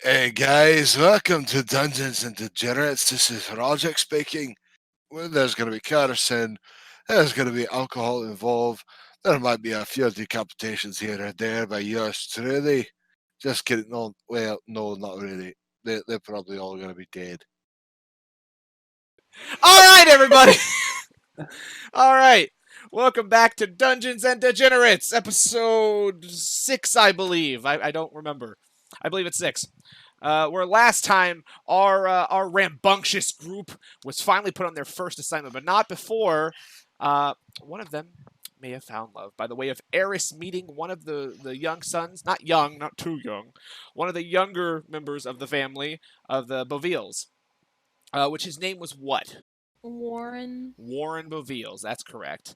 Hey guys, welcome to Dungeons and Degenerates. This is Rajek speaking. Well, there's going to be kerosene, there's going to be alcohol involved, there might be a few decapitations here or there by yours truly. Just kidding. No, well, no, not really. They're probably all going to be dead. All right, everybody. All right. Welcome back to Dungeons and Degenerates, episode 6, I believe. I don't remember. I believe it's 6. Where last time our rambunctious group was finally put on their first assignment, but not before one of them may have found love by the way of Eris meeting one of the young sons, not young, not too young, one of the younger members of the family of the Bovilles, which his name was what? Warren Bovilles, that's correct.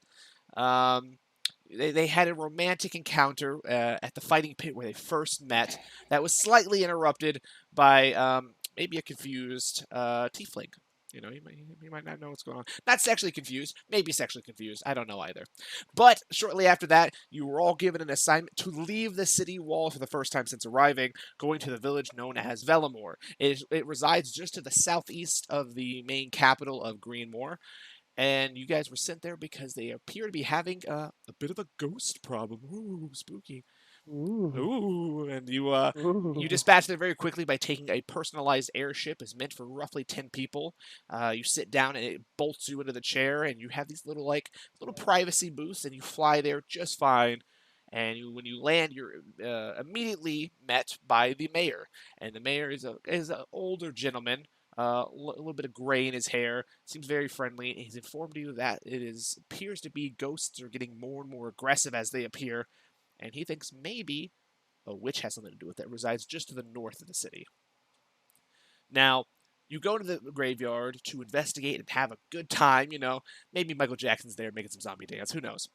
They had a romantic encounter at the fighting pit where they first met that was slightly interrupted by maybe a confused tiefling. You know, he might not know what's going on. Not sexually confused, maybe sexually confused. I don't know either. But shortly after that, you were all given an assignment to leave the city wall for the first time since arriving, going to the village known as Velamore. It resides just to the southeast of the main capital of Greenmoor. And you guys were sent there because they appear to be having a bit of a ghost problem. Ooh, spooky. Ooh, and you dispatch there very quickly by taking a personalized airship. It's meant for roughly 10 people. You sit down and it bolts you into the chair, and you have these little privacy booths, and you fly there just fine. And when you land, you're immediately met by the mayor, and the mayor is an older gentleman. A little bit of gray in his hair, seems very friendly. He's informed you that appears to be ghosts are getting more and more aggressive as they appear, and he thinks maybe a witch has something to do with it. Resides just to the north of the city. Now, you go to the graveyard to investigate and have a good time. You know, maybe Michael Jackson's there making some zombie dance. Who knows?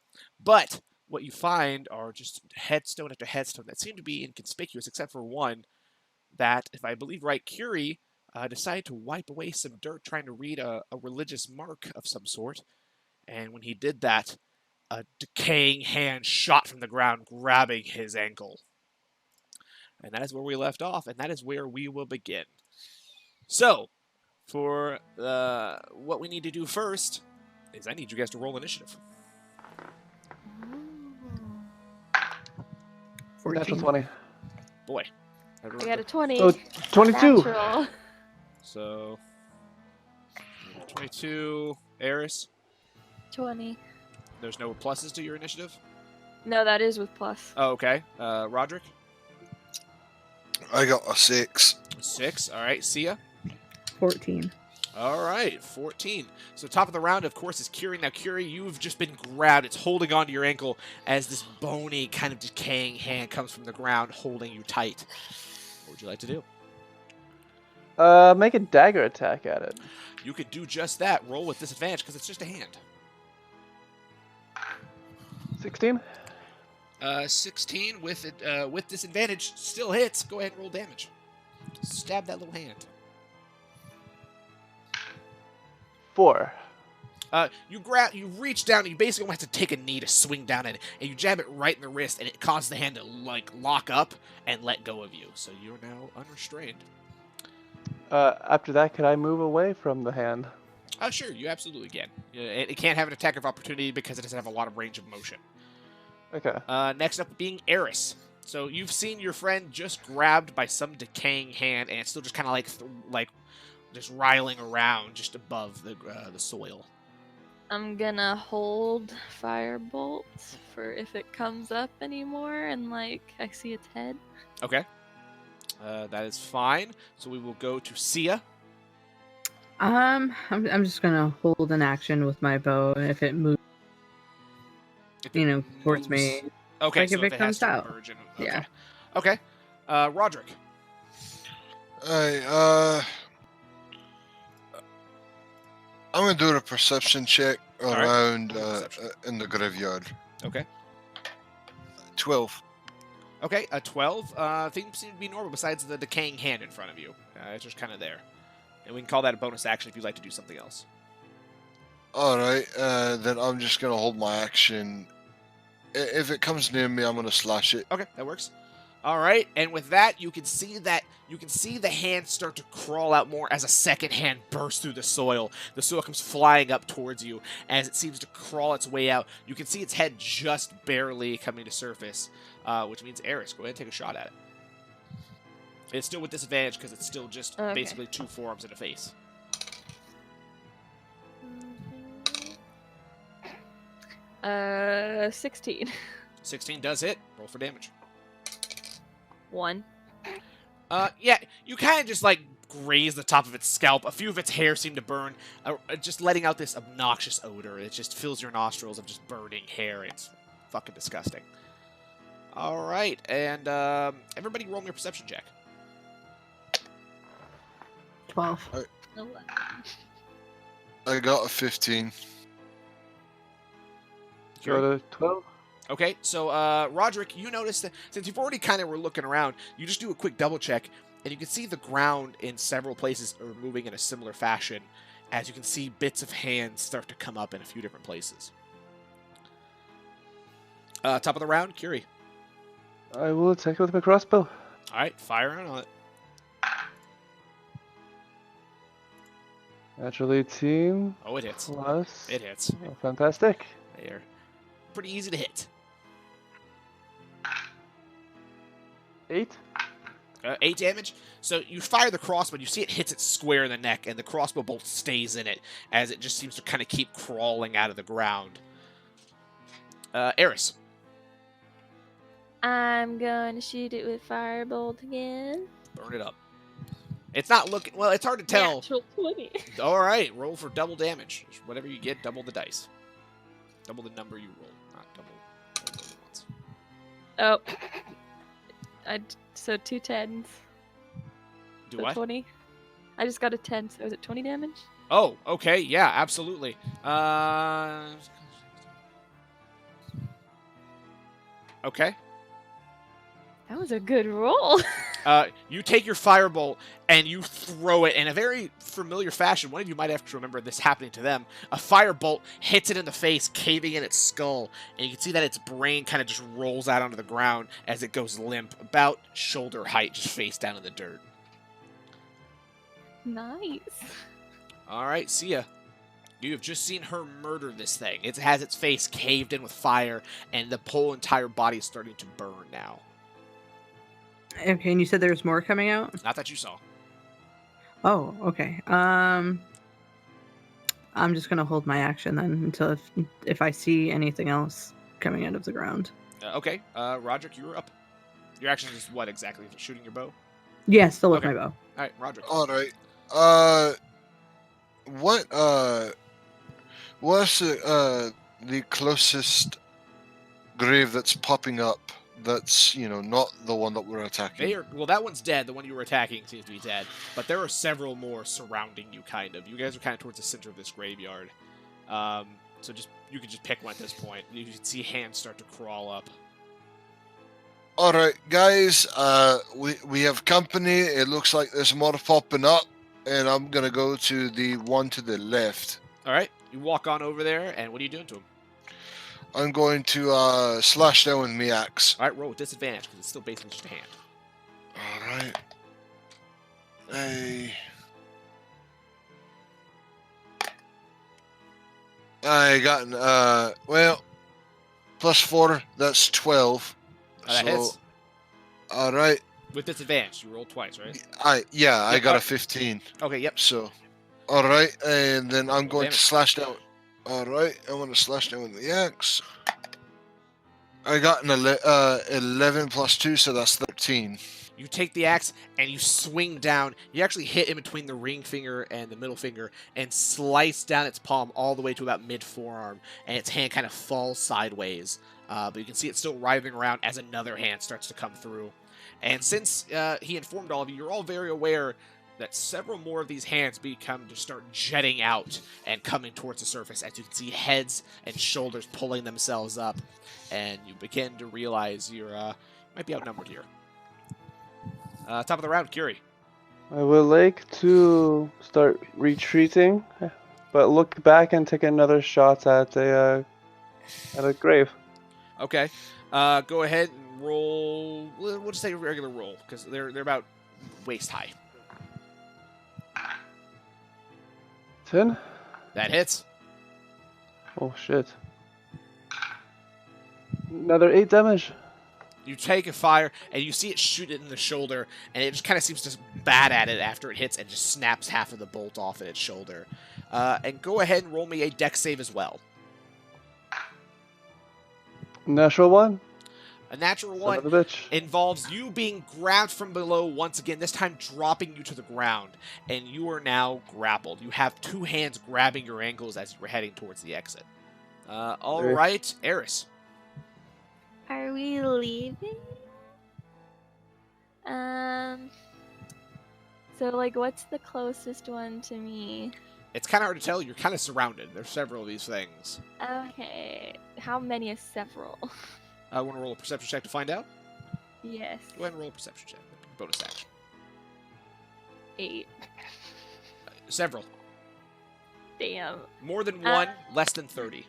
But what you find are just headstone after headstone that seem to be inconspicuous, except for one that, if I believe right, Curie decided to wipe away some dirt trying to read a religious mark of some sort. And when he did that, a decaying hand shot from the ground, grabbing his ankle. And that is where we left off, and that is where we will begin. So, for what we need to do first is I need you guys to roll initiative. 14. Natural 20. Boy. I got a 20. Oh, 22. Natural. So, 22. Eris? 20. There's no pluses to your initiative? No, that is with plus. Oh, okay. Roderick? I got a 6. 6. All right. Sia? 14. All right. 14. So top of the round, of course, is Curie. Now, Curie, you've just been grabbed. It's holding onto your ankle as this bony, kind of decaying hand comes from the ground, holding you tight. What would you like to do? Make a dagger attack at it. You could do just that. Roll with disadvantage because it's just a hand. 16. 16 with disadvantage still hits. Go ahead and roll damage. Stab that little hand. 4. You reach down and you basically have to take a knee to swing down at it, and you jab it right in the wrist, and it causes the hand to lock up and let go of you. So you're now unrestrained. After that, could I move away from the hand? Sure, you absolutely can. It can't have an attack of opportunity because it doesn't have a lot of range of motion. Okay. Next up being Eris. So you've seen your friend just grabbed by some decaying hand, and it's still just kind of like just riling around just above the soil. I'm gonna hold firebolt for if it comes up anymore and I see its head. Okay. That is fine. So we will go to Sia. I'm just gonna hold an action with my bow, and if it moves, towards me. Okay, like so if it comes out. Okay. Yeah. Okay. Roderick. I'm gonna do a perception check around in the graveyard. Okay. 12. Okay, a 12. Things seem to be normal besides the decaying hand in front of you. It's just kind of there. And we can call that a bonus action if you'd like to do something else. Alright, then I'm just gonna hold my action. If it comes near me, I'm gonna slash it. Okay, that works. All right, and with that, you can see that you can see the hand start to crawl out more as a second hand bursts through the soil. The soil comes flying up towards you as it seems to crawl its way out. You can see its head just barely coming to surface, which means Eris, go ahead and take a shot at it. It's still with disadvantage because it's still just basically 2 forearms and a face. 16. 16 does hit. Roll for damage. 1. Yeah, you kind of just like graze the top of its scalp. A few of its hair seem to burn, just letting out this obnoxious odor. It just fills your nostrils of just burning hair. It's fucking disgusting. All right, and everybody roll me a perception check. 12. 11. I got a 15. Got a 12. Okay, so Roderick, you notice that since you've already kind of were looking around, you just do a quick double check, and you can see the ground in several places are moving in a similar fashion, as you can see bits of hands start to come up in a few different places. Top of the round, Curie. I will attack with my crossbow. All right, fire on it. Natural 18. Oh, it hits. Plus. It hits. Oh, fantastic. They're pretty easy to hit. 8. 8 damage. So you fire the crossbow, you see it hits it square in the neck, and the crossbow bolt stays in it, as it just seems to kind of keep crawling out of the ground. Eris. I'm going to shoot it with firebolt again. Burn it up. It's not looking... Well, it's hard to tell. Natural 20. All right, roll for double damage. Whatever you get, double the dice. Double the number you roll, not double once. Oh. So 2 10s. Do So what? 20. I just got a 10, so is it 20 damage? Oh, okay, yeah, absolutely. Okay. That was a good roll. You take your firebolt and you throw it in a very familiar fashion. One of you might have to remember this happening to them. A firebolt hits it in the face, caving in its skull, and you can see that its brain kind of just rolls out onto the ground as it goes limp, about shoulder height, just face down in the dirt. Nice. All right, see ya. You have just seen her murder this thing. It has its face caved in with fire, and the whole entire body is starting to burn now. Okay, and you said there's more coming out? Not that you saw. Oh, okay. I'm just gonna hold my action then until if I see anything else coming out of the ground. Okay, Roderick, you were up. Your action is what exactly? Shooting your bow? Yeah, still with Okay. my bow. All right, Roderick. All right. What's the closest grave that's popping up? That's not the one that we're attacking. Well, that one's dead. The one you were attacking seems to be dead. But there are several more surrounding you, kind of. You guys are kind of towards the center of this graveyard. So you can just pick one at this point. You can see hands start to crawl up. All right, guys. We have company. It looks like there's more popping up, and I'm gonna go to the one to the left. All right, you walk on over there, and what are you doing to him? I'm going to slash down with my axe. All right, roll with disadvantage because it's still basically just a hand. All right. I got +4. That's 12. That hits. All right. With disadvantage, you rolled twice, right? I got all a 15. Okay, yep. So, all right, and then I'm going to damage. slash down. All right, I want to slash down with the axe. I got an 11 plus 2, so that's 13. You take the axe and you swing down. You actually hit in between the ring finger and the middle finger and slice down its palm all the way to about mid-forearm, and its hand kind of falls sideways. But you can see it still writhing around as another hand starts to come through. And since he informed all of you, you're all very aware that several more of these hands just start jetting out and coming towards the surface, as you can see heads and shoulders pulling themselves up, and you begin to realize you might be outnumbered here. Top of the round, Curie. I would like to start retreating, but look back and take another shot at a grave. Okay. Go ahead and roll. We'll just say a regular roll, because they're about waist high. 10? That hits. Oh shit. Another 8 damage. You take a fire, and you see it shoot it in the shoulder, and it just kind of seems to bat at it after it hits and just snaps half of the bolt off at its shoulder. And go ahead and roll me a dex save as well. Natural 1. A natural Son one of a bitch. involves you being grabbed from below once again, this time dropping you to the ground, and you are now grappled. You have 2 hands grabbing your ankles as you were heading towards the exit. All Okay. right, Eris. Are we leaving? So like, what's the closest one to me? It's kind of hard to tell. You're kind of surrounded. There's several of these things. Okay. How many is several? Want to roll a perception check to find out? Yes. Go ahead and roll a perception check. Bonus action. 8. Several. Damn. More than one, less than 30.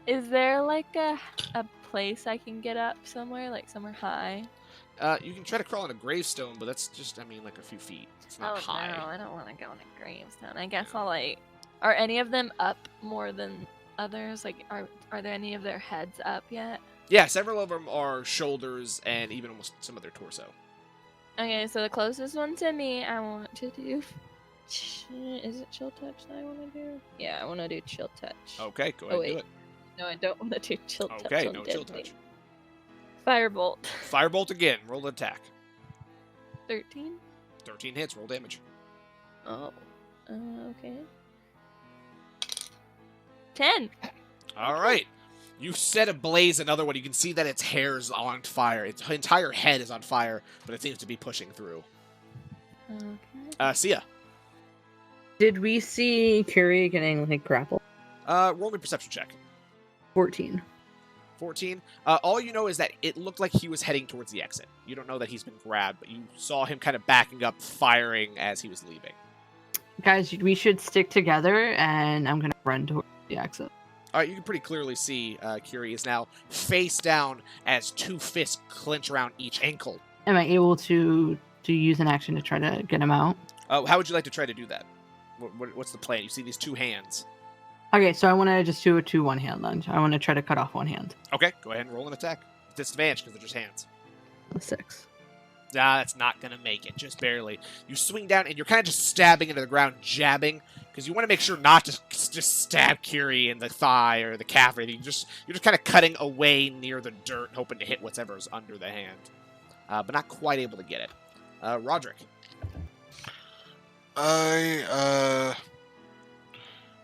Is there like a place I can get up somewhere, like somewhere high? You can try to crawl on a gravestone, but that's just, like a few feet. It's not high. No, I don't want to go on a gravestone. I guess I'll like. Are any of them up more than others? Like, are there any of their heads up yet? Yeah, several of them are shoulders and even almost some of their torso. Okay, so the closest one to me, I want to do. Is it chill touch that I want to do? Yeah, I want to do chill touch. Okay, go ahead and do it. No, I don't want to do chill touch. Okay, on no dead chill thing. touch. Firebolt. Firebolt again. Roll an attack. 13. 13 hits. Roll damage. Oh. Okay. 10. All right. You set ablaze another one. You can see that its hair is on fire. Its entire head is on fire, but it seems to be pushing through. Okay. Sia. Did we see Curie getting like grappled? Roll me a perception check. 14. 14. All you know is that it looked like he was heading towards the exit. You don't know that he's been grabbed, but you saw him kind of backing up, firing as he was leaving. Guys, we should stick together, and I'm gonna run towards the exit. All right, you can pretty clearly see Curie is now face down as 2 fists clench around each ankle. Am I able to use an action to try to get him out? How would you like to try to do that? What's the plan? You see these 2 hands. Okay, so I want to just do a 2 one-hand lunge. I want to try to cut off one hand. Okay, go ahead and roll an attack. Disadvantage because they're just hands. A 6. Nah, that's not going to make it, just barely. You swing down, and you're kind of just stabbing into the ground, jabbing, because you want to make sure not to just stab Curie in the thigh or the calf or anything. You're just kind of cutting away near the dirt, hoping to hit whatever's under the hand. But not quite able to get it. Roderick.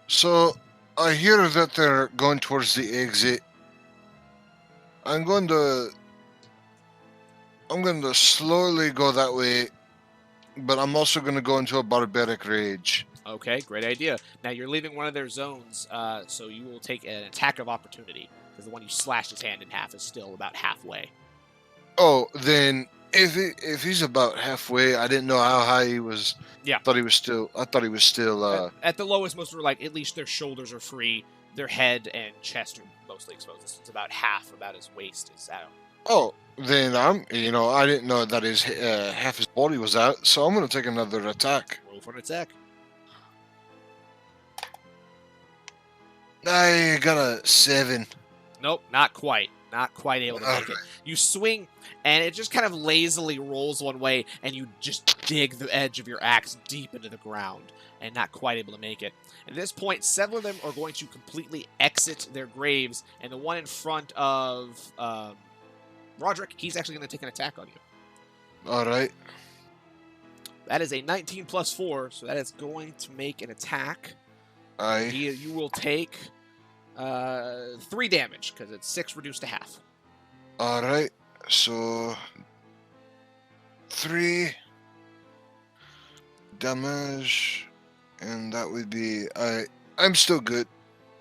So I hear that they're going towards the exit. I'm going to slowly go that way, but I'm also going to go into a barbaric rage. Okay, great idea. Now you're leaving one of their zones, so you will take an attack of opportunity, because the one you slashed his hand in half is still about halfway. Oh, then if he's about halfway, I didn't know how high he was. Yeah. I thought he was still. At the lowest, most are like at least their shoulders are free, their head and chest are mostly exposed. It's about half, about his waist is out. Oh, then I didn't know that his half his body was out, so I'm going to take another attack. Roll for an attack. I got a 7. Nope, not quite. Not quite able to make it. You swing, and it just kind of lazily rolls one way, and you just dig the edge of your axe deep into the ground, and not quite able to make it. At this point, several of them are going to completely exit their graves, and the one in front of Roderick, he's actually going to take an attack on you. All right. That is a 19 plus 4, so that is going to make an attack. Aye. You will take 3 damage, because it's 6 reduced to half. All right. So 3 damage, and that would be I'm still good.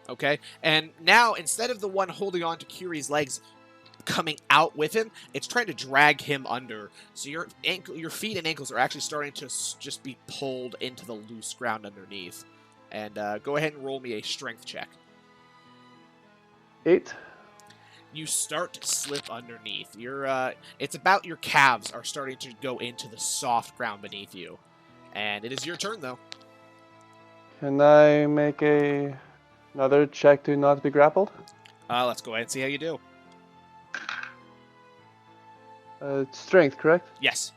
Okay, and now instead of the one holding on to Curie's legs coming out with him, it's trying to drag him under. So your feet and ankles are actually starting to just be pulled into the loose ground underneath. And go ahead and roll me a strength check. 8. you start to slip underneath. It's about your calves are starting to go into the soft ground beneath you. And it is your turn, though. Can I make another check to not be grappled? Let's go ahead and see how you do. Strength, correct? Yes.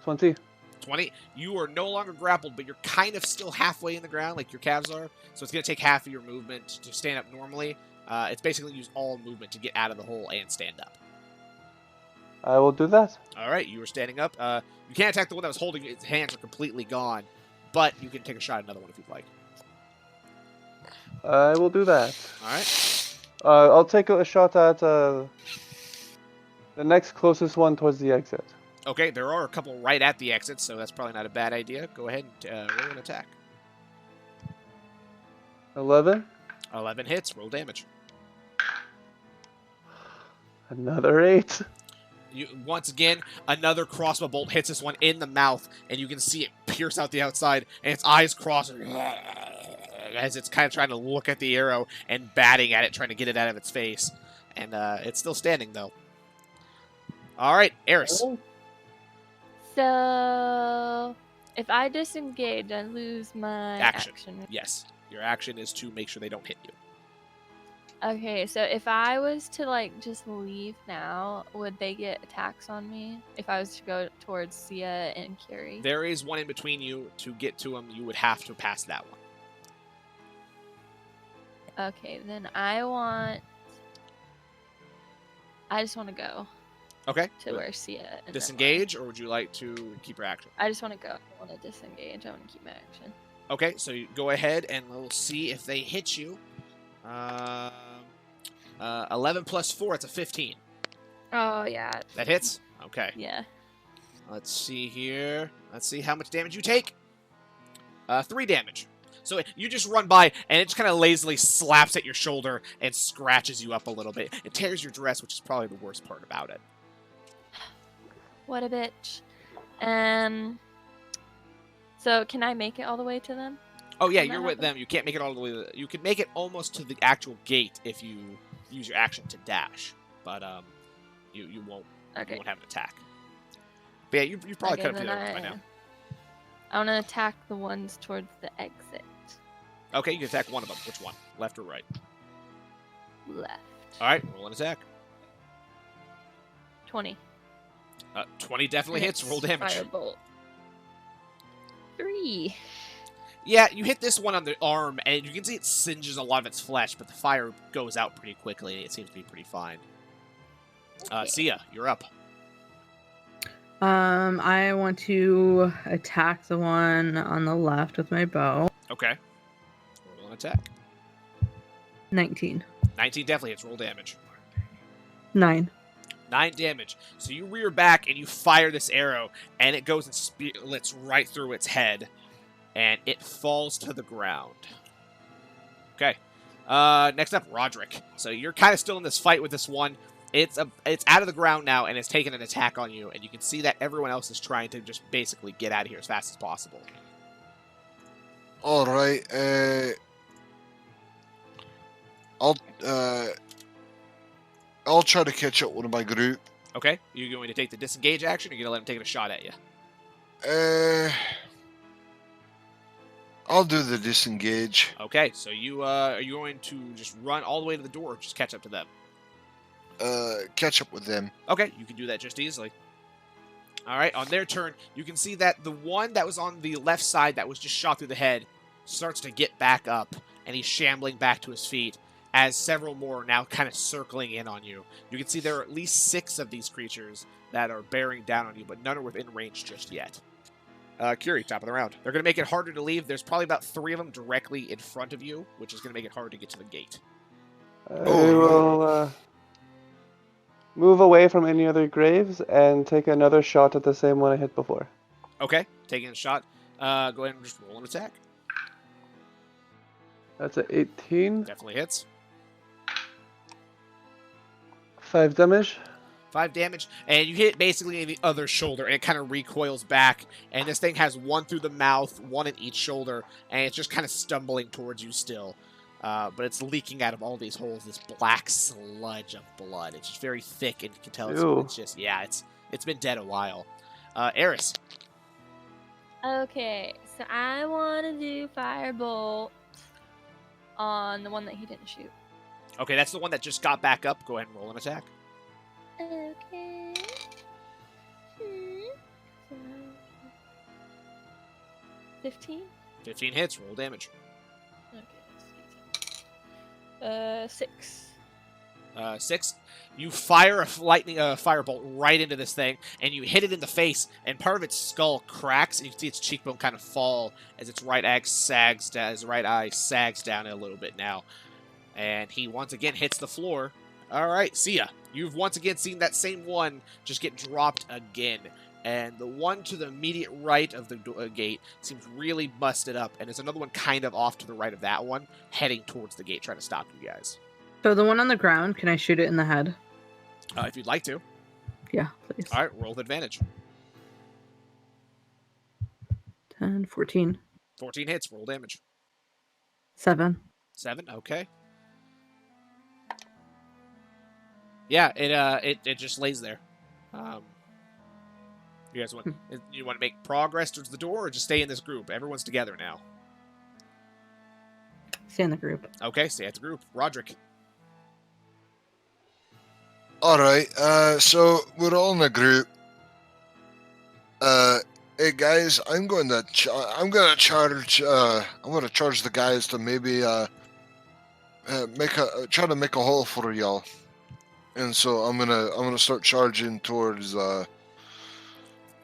20. 20. You are no longer grappled, but you're kind of still halfway in the ground, like your calves are. So it's going to take half of your movement to stand up normally. It's basically use all movement to get out of the hole and stand up. I will do that. All right, you are standing up. You can't attack the one that was holding you. Its hands are completely gone, but you can take a shot at another one if you'd like. I will do that. All right. I'll take a shot at the next closest one towards the exit. Okay, there are a couple right at the exit, so that's probably not a bad idea. Go ahead and roll an attack. 11. 11 hits. Roll damage. Another 8. Once again, another crossbow bolt hits this one in the mouth, and you can see it pierce out the outside, and its eyes cross as it's kind of trying to look at the arrow and batting at it, trying to get it out of its face. And it's still standing, though. All right, Eris. So, if I disengage, I lose my action. Yes, your action is to make sure they don't hit you. Okay, so if I was to like just leave now, would they get attacks on me? If I was to go towards Sia and Kiri? There is one in between you. To get to him, you would have to pass that one. Okay, then I just want to go Okay. to where Sia and Disengage, or would you like to keep your action? I just want to go. I want to disengage. I want to keep my action. Okay, so you go ahead and we'll see if they hit you. 11 plus 4, it's a 15. Oh, yeah. That hits? Okay. Yeah. Let's see here. Let's see how much damage you take. 3 damage. So you just run by, and it just kind of lazily slaps at your shoulder and scratches you up a little bit. It tears your dress, which is probably the worst part about it. What a bitch. So can I make it all the way to them? Oh yeah, Can that you're with happen? them. You can't make it all the way. You can make it almost to the actual gate if you use your action to dash, but you won't. Okay. You won't have an attack. But yeah, you probably Okay, could have then done it by now. I want to attack the ones towards the exit. Okay, you can attack one of them. Which one? Left or right? Left. All right, roll an attack. 20. 20 definitely hits. Roll damage. Firebolt. 3. Yeah, you hit this one on the arm, and you can see it singes a lot of its flesh, but the fire goes out pretty quickly, and it seems to be pretty fine. Sia, you're up. I want to attack the one on the left with my bow. Okay. Roll an attack. 19. 19 definitely hits. Roll damage. 9. 9 damage. So you rear back and you fire this arrow, and it goes and splits right through its head, and it falls to the ground. Okay. Next up, Roderick. So you're kind of still in this fight with this one. It's out of the ground now, and it's taking an attack on you, and you can see that everyone else is trying to just basically get out of here as fast as possible. All right. I'll try to catch up with my group. Okay. You're going to take the disengage action, or you're going to let him take a shot at you? I'll do the disengage. Okay. So you are you going to just run all the way to the door, or just catch up to them? Catch up with them. Okay, you can do that just easily. All right, on their turn, you can see that the one that was on the left side that was just shot through the head starts to get back up, and he's shambling back to his feet as several more are now kind of circling in on you. You can see there are at least 6 of these creatures that are bearing down on you, but none are within range just yet. Kiri, top of the round. They're going to make it harder to leave. There's probably about 3 of them directly in front of you, which is going to make it hard to get to the gate. I will move away from any other graves and take another shot at the same one I hit before. Okay, taking a shot. Go ahead and just roll an attack. That's an 18. Definitely hits. 5 damage. 5 damage, and you hit basically in the other shoulder, and it kind of recoils back, and this thing has 1 through the mouth, 1 in each shoulder, and it's just kind of stumbling towards you still. but it's leaking out of all these holes. This black sludge of blood. It's just very thick, and you can tell Ew. it's just it's been dead a while. Eris. Okay, so I want to do firebolt on the one that he didn't shoot. Okay, that's the one that just got back up. Go ahead and roll an attack. Okay. 15? 15 hits. Roll damage. Okay, 6. 6. You fire a firebolt right into this thing, and you hit it in the face, and part of its skull cracks, and you can see its cheekbone kind of fall as its right eye sags down a little bit now. And he once again hits the floor. All right, Sia, you've once again seen that same one just get dropped again. And the one to the immediate right of the gate seems really busted up, and there's another one kind of off to the right of that one, heading towards the gate, trying to stop you guys. So the one on the ground, can I shoot it in the head? If you'd like to. Yeah, please. All right, roll with advantage. 10, 14. 14 hits, roll damage. 7. 7, okay. Yeah, it just lays there. You guys want to make progress towards the door, or just stay in this group? Everyone's together now. Stay in the group. Okay, stay at the group. Roderick. All right. So we're all in a group. Hey guys, I'm going to charge. I'm going to charge the guys to maybe try to make a hole for y'all. And so I'm gonna start charging towards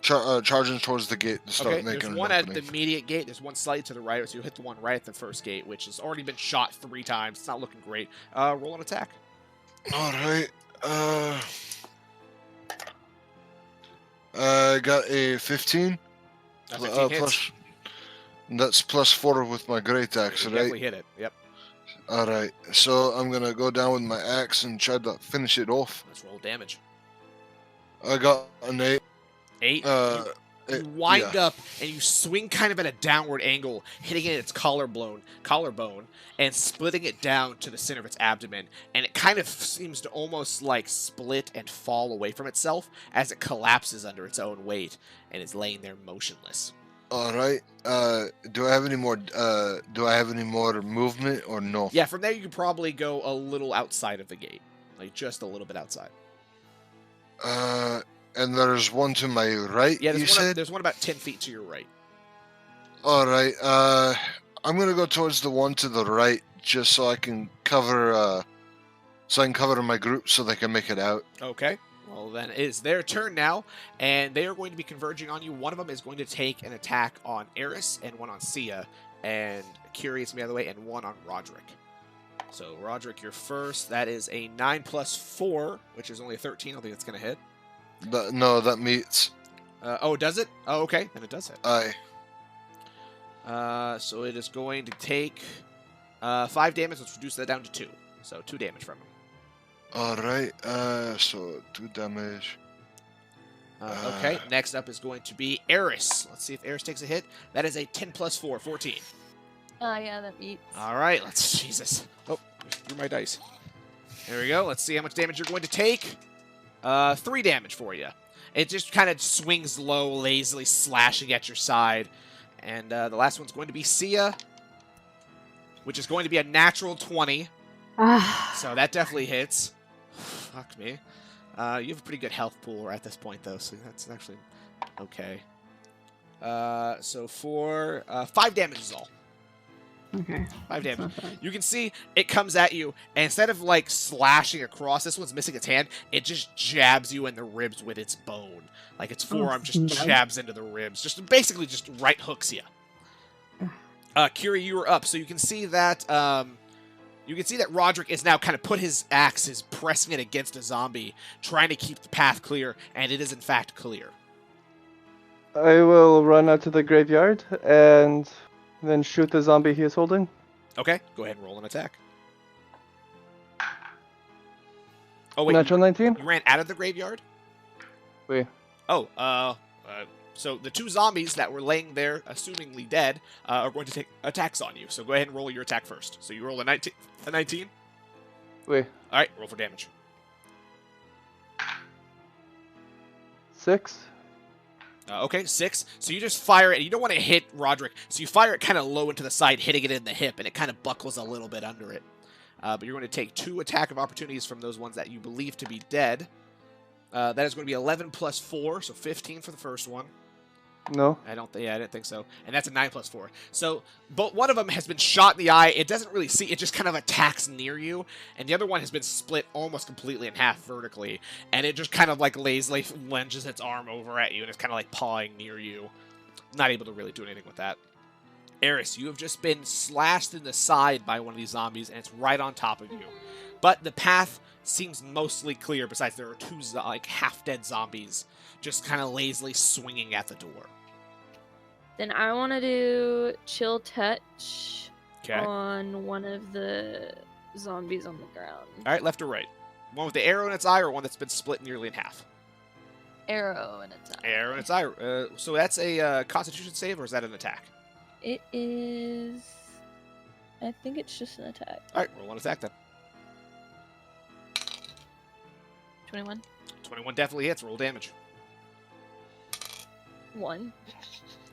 charging towards the gate to start Okay, making there's an one at opening. the immediate gate. There's one slightly to the right, so you hit the one right at the first gate, which has already been shot 3 times. It's not looking great. Roll an attack. All right. I got a 15. 15 hits. Plus, that's +4 with my great axe, You right? definitely hit it. Yep. All right. So I'm gonna go down with my axe and try to finish it off. Let's roll damage. I got an 8. 8. You Yeah. wind up and you swing kind of at a downward angle, hitting it at its collarbone, and splitting it down to the center of its abdomen. And it kind of seems to almost like split and fall away from itself as it collapses under its own weight and is laying there motionless. All right. Do I have any more? Do I have any more movement or no? Yeah, from there you could probably go a little outside of the gate, like just a little bit outside. And there's one to my right. Yeah, you said. there's one about 10 feet to your right. All right. I'm gonna go towards the one to the right, just so I can cover. So I can cover my group, so they can make it out. Okay. Well, then it is their turn now, and they are going to be converging on you. One of them is going to take an attack on Eris, and one on Sia, and Curious, by the way, and one on Roderick. So, Roderick, you're first. That is a 9 plus 4, which is only a 13. I don't think that's going to hit. No, that meets. Oh, does it? Oh, okay. Then it does hit. Aye. So it is going to take 5 damage. Let's reduce that down to 2. So 2 damage from him. All right. So 2 damage. Okay. Next up is going to be Eris. Let's see if Eris takes a hit. That is a 10 plus 4, 14. Oh, yeah, that beats. All right. Let's. Jesus. Oh, threw my dice. There we go. Let's see how much damage you're going to take. 3 damage for you. It just kind of swings low, lazily slashing at your side. And the last one's going to be Sia, which is going to be a natural 20. So that definitely hits. Fuck me. You have a pretty good health pool at this point, though, so that's actually okay. So for 5 damage is all. Okay. 5 That's damage. not bad. You can see it comes at you, and instead of like slashing across, this one's missing its hand. It just jabs you in the ribs with its bone, like its forearm just snub. jabs into the ribs, just basically just right hooks you. Curie, you are up, so you can see that Roderick is now kind of put his axe, is pressing it against a zombie, trying to keep the path clear, and it is in fact clear. I will run out to the graveyard and then shoot the zombie he is holding. Okay, go ahead and roll an attack. Oh wait, Natural 19? you ran out of the graveyard? Wait. Oh, So the 2 zombies that were laying there, assumingly dead, are going to take attacks on you. So go ahead and roll your attack first. So you roll a 19. A 19. Wait. All right, roll for damage. 6. Okay, 6. So you just fire it, and you don't want to hit Roderick. So you fire it kind of low into the side, hitting it in the hip, and it kind of buckles a little bit under it. But you're going to take 2 attack of opportunities from those ones that you believe to be dead. That is going to be 11 plus 4, so 15 for the first one. No. I didn't think so. And that's a 9 plus 4. So, but one of them has been shot in the eye. It doesn't really see. It just kind of attacks near you. And the other one has been split almost completely in half vertically. And it just kind of like lazily lunges its arm over at you. And it's kind of like pawing near you. Not able to really do anything with that. Eris, you have just been slashed in the side by one of these zombies. And it's right on top of you. But the path seems mostly clear. Besides, there are 2 like half-dead zombies just kind of lazily swinging at the door. Then I want to do chill touch Okay. on one of the zombies on the ground. All right, left or right? One with the arrow in its eye or one that's been split nearly in half? Arrow in its eye. Arrow in its eye. So that's a Constitution save, or is that an attack? It is. I think it's just an attack. All right, roll one attack then. 21. 21 definitely hits. Roll damage. 1.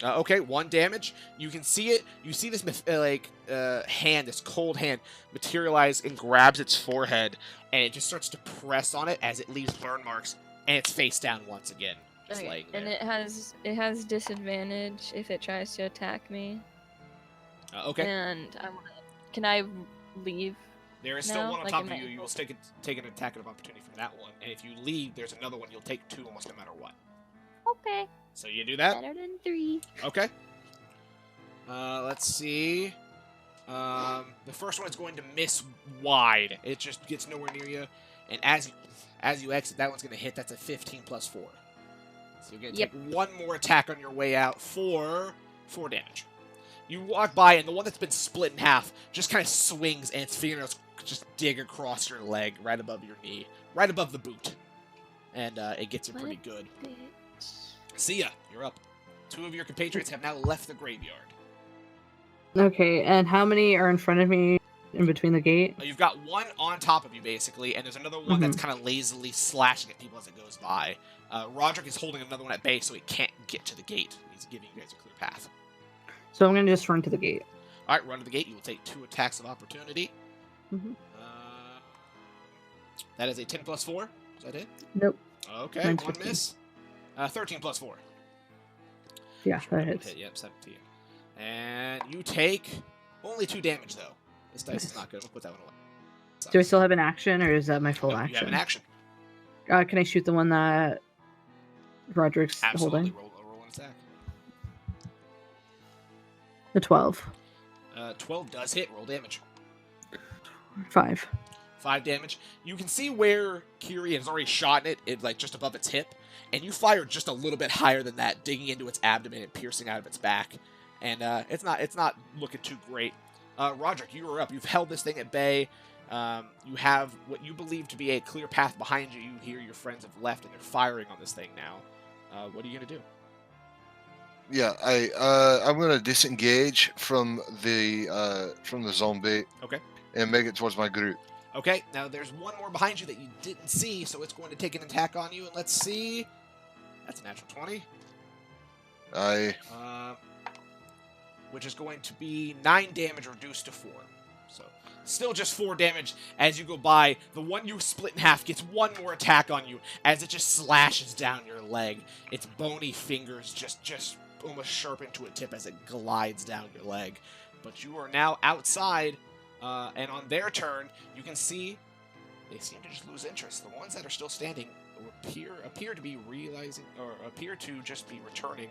Okay, 1 damage. You can see it. You see this hand, this cold hand, materialize and grabs its forehead, and it just starts to press on it as it leaves burn marks, and it's face down once again. Just Okay. laying And there. it has disadvantage if it tries to attack me. Okay. And can I leave? There is still No, one on like top in of my you. You will ankle. take an attack of opportunity from that one, and if you leave, there's another one. You'll take 2 almost no matter what. Okay. So you do that. Better than 3. Okay. Let's see. The first one is going to miss wide. It just gets nowhere near you. And as you exit, that one's going to hit. That's a 15 plus 4. So you're going to Yep. take 1 more attack on your way out for 4 damage. You walk by, and the one that's been split in half just kind of swings, and its fingernails just dig across your leg, right above your knee, right above the boot. And it gets you What pretty a good. bitch. See ya. You're up. 2 of your compatriots have now left the graveyard. Okay, and how many are in front of me in between the gate? You've got 1 on top of you, basically, and there's another one that's kind of lazily slashing at people as it goes by. Roderick is holding another one at bay, so he can't get to the gate. He's giving you guys a clear path. So I'm gonna just run to the gate. All right, run to the gate. You will take 2 attacks of opportunity. Mhm. That is a 10 plus 4. Is that it? Nope. Okay, Mine's 1 15. miss. 13 plus 4. Yeah, Sure, that would hits. hit. Yep, 17. And you take only 2 damage, though. This dice is not good. We'll put that one away. Do I still have an action, or is that my full Nope, action? You have an action. Can I shoot the one that Roderick's Absolutely. holding? Roll an attack. The 12. 12 does hit. Roll damage. 5. 5 damage. You can see where Kiri has already shot it like just above its hip, and you fire just a little bit higher than that, digging into its abdomen and piercing out of its back. And it's not looking too great. Roderick, you are up. You've held this thing at bay. You have what you believe to be a clear path behind you. You hear your friends have left, and they're firing on this thing now. What are you gonna do? Yeah, I'm gonna disengage from the zombie. Okay. And make it towards my group. Okay, now there's one more behind you that you didn't see, so it's going to take an attack on you. And let's see. That's a natural 20. Which is going to be 9 damage reduced to 4. So still just 4 damage as you go by. The one you split in half gets 1 more attack on you as it just slashes down your leg. Its bony fingers just almost sharpen to a tip as it glides down your leg. But you are now outside. And on their turn, you can see they seem to just lose interest. The ones that are still standing appear to be realizing, or appear to just be returning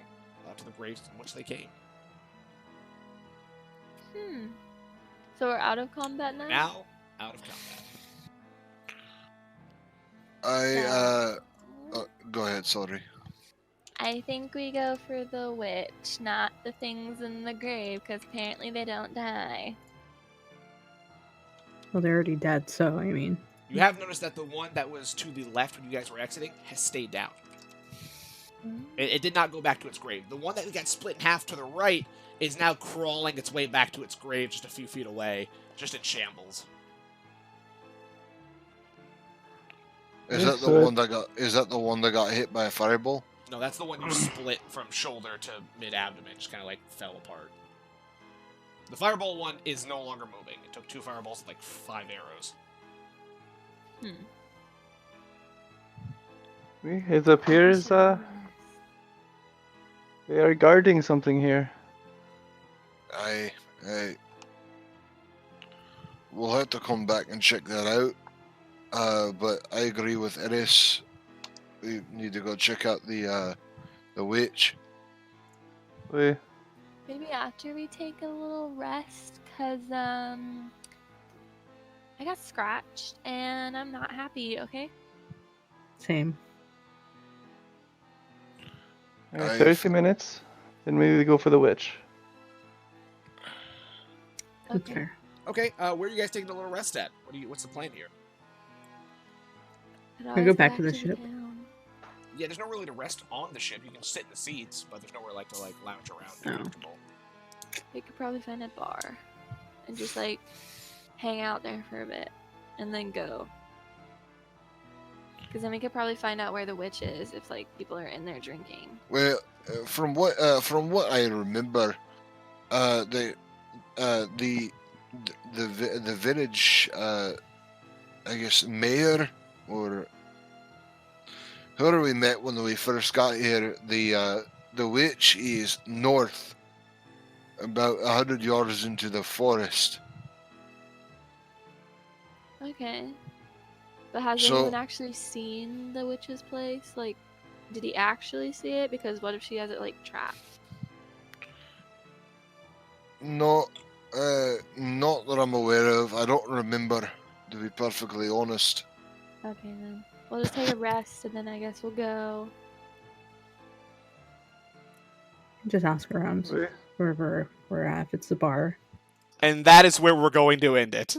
to the graves in which they came. So we're out of combat now? Now, out of combat. Go ahead, sorry. I think we go for the witch, not the things in the grave, because apparently they don't die. Well, they're already dead, so I mean. You have noticed that the one that was to the left when you guys were exiting has stayed down. It did not go back to its grave. The one that got split in half to the right is now crawling its way back to its grave just a few feet away, just in shambles. Is that the one that got? Is that the one that got hit by a fireball? No, that's the one you split from shoulder to mid-abdomen, just kind of like fell apart. The fireball one is no longer moving. It took 2 fireballs and like 5 arrows. It appears they are guarding something here. We'll have to come back and check that out. But I agree with Eris. We need to go check out the witch. We Maybe after we take a little rest, cause I got scratched and I'm not happy. Okay. Same. 30 minutes, then maybe we go for the witch. That's Okay. fair. Okay, where are you guys taking a little rest at? What's the plan here? Could We always go back to the ship. town. Yeah, there's no really to rest on the ship. You can sit in the seats, but there's nowhere like to like lounge around and be Oh. comfortable. We could probably find a bar and just like hang out there for a bit and then go. Because then we could probably find out where the witch is if like people are in there drinking. Well, from what I remember, the village, I guess mayor or whoever we met when we first got here, the witch is north, about 100 yards into the forest. Okay. But has So- anyone actually seen the witch's place? Like, did he actually see it? Because what if she has it like trapped? Not that I'm aware of. I don't remember, to be perfectly honest. Okay then. We'll just take a rest and then I guess we'll go. Just ask around We- wherever we're at. If it's the bar. And that is where we're going to end it.